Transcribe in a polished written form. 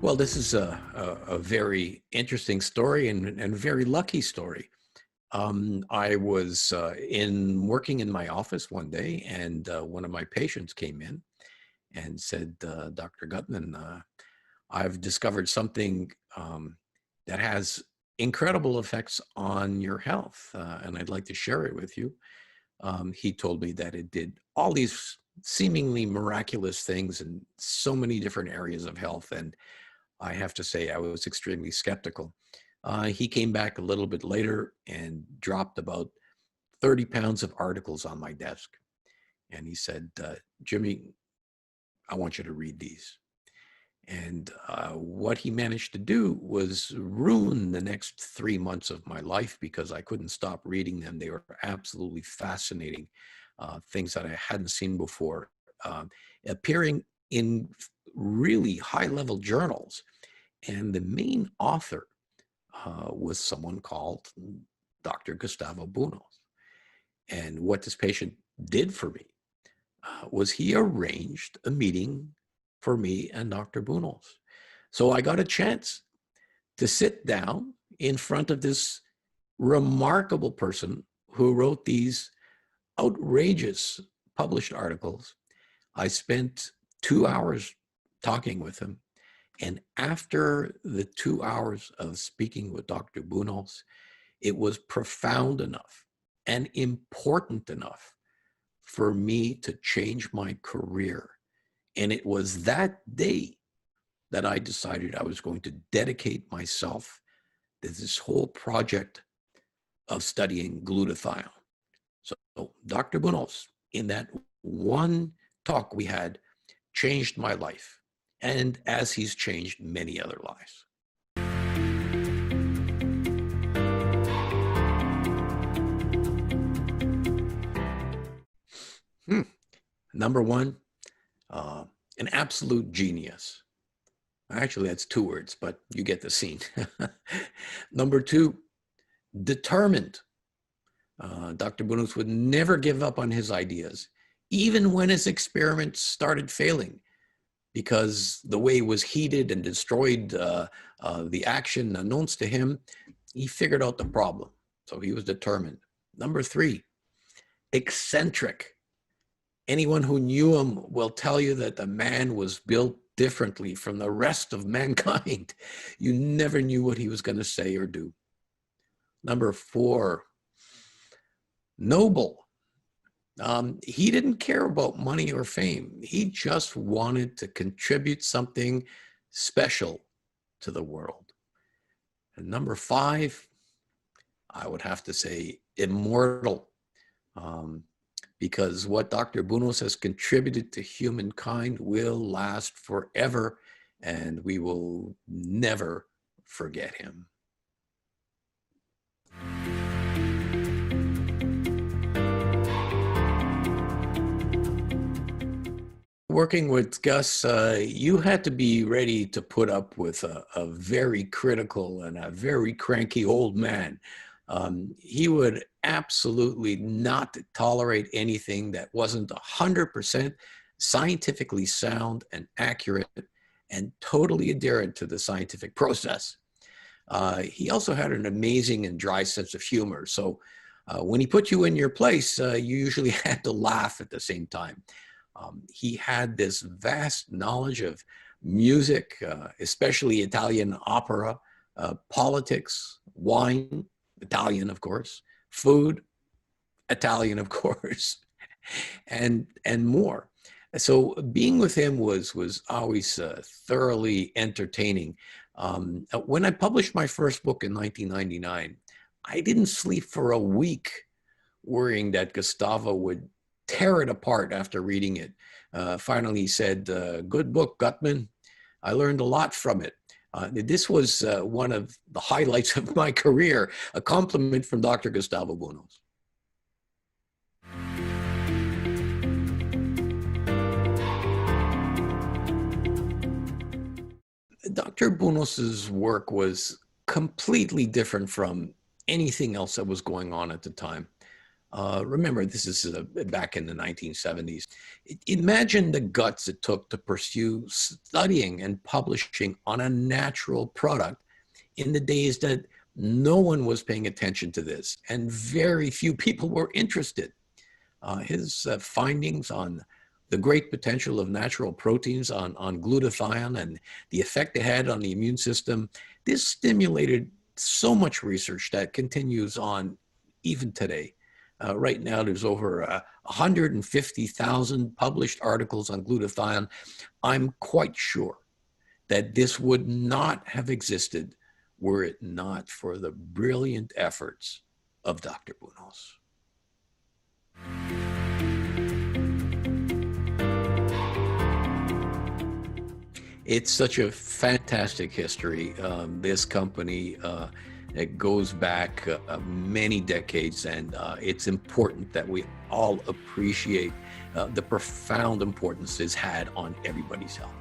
Well, this is a very interesting story and very lucky story. I was working in my office one day, and one of my patients came in and said, "Dr. Gutman, I've discovered something that has incredible effects on your health, and I'd like to share it with you." He told me that it did all these seemingly miraculous things in so many different areas of health, and I have to say I was extremely skeptical. He came back a little bit later and dropped about 30 pounds of articles on my desk. And he said, Jimmy, I want you to read these. And what he managed to do was ruin the next 3 months of my life because I couldn't stop reading them. They were absolutely fascinating, things that I hadn't seen before, appearing in really high level journals. And the main author was someone called Dr. Gustavo Bounous. And what this patient did for me was he arranged a meeting for me and Dr. Bounous. So I got a chance to sit down in front of this remarkable person who wrote these outrageous published articles. I spent 2 hours talking with him. And after the 2 hours of speaking with Dr. Bounous, it was profound enough and important enough for me to change my career. And it was that day that I decided I was going to dedicate myself to this whole project of studying glutathione. So Dr. Bounous, in that one talk we had, changed my life, and as he's changed many other lives. Number one, an absolute genius. Actually, that's two words, but you get the scene. Number two, determined. Dr. Bounous would never give up on his ideas, even when his experiments started failing, because the way it was heated and destroyed the action announced to him. He figured out the problem, so he was determined. Number three, eccentric. Anyone who knew him will tell you that the man was built differently from the rest of mankind. You never knew what he was going to say or do. Number four, noble. He didn't care about money or fame. He just wanted to contribute something special to the world. And number five, I would have to say immortal, because what Dr. Bounous has contributed to humankind will last forever, and we will never forget him. Working with Gus, you had to be ready to put up with a very critical and a very cranky old man. He would absolutely not tolerate anything that wasn't 100% scientifically sound and accurate and totally adherent to the scientific process. He also had an amazing and dry sense of humor. So when he put you in your place, you usually had to laugh at the same time. He had this vast knowledge of music, especially Italian opera, politics, wine, Italian, of course, food, Italian, of course, and more. So being with him was always thoroughly entertaining. When I published my first book in 1999, I didn't sleep for a week worrying that Gustavo would tear it apart after reading it. Finally, he said, "Good book, Gutman. I learned a lot from it." This was one of the highlights of my career, a compliment from Dr. Gustavo Bounous. Dr. Bounous' work was completely different from anything else that was going on at the time. Remember, this is back in the 1970s. Imagine the guts it took to pursue studying and publishing on a natural product in the days that no one was paying attention to this and very few people were interested. His findings on the great potential of natural proteins on glutathione and the effect it had on the immune system, this stimulated so much research that continues on even today. Right now, there's over 150,000 published articles on glutathione. I'm quite sure that this would not have existed were it not for the brilliant efforts of Dr. Bounous. It's such a fantastic history. This company, it goes back many decades, and it's important that we all appreciate the profound importance it's had on everybody's health.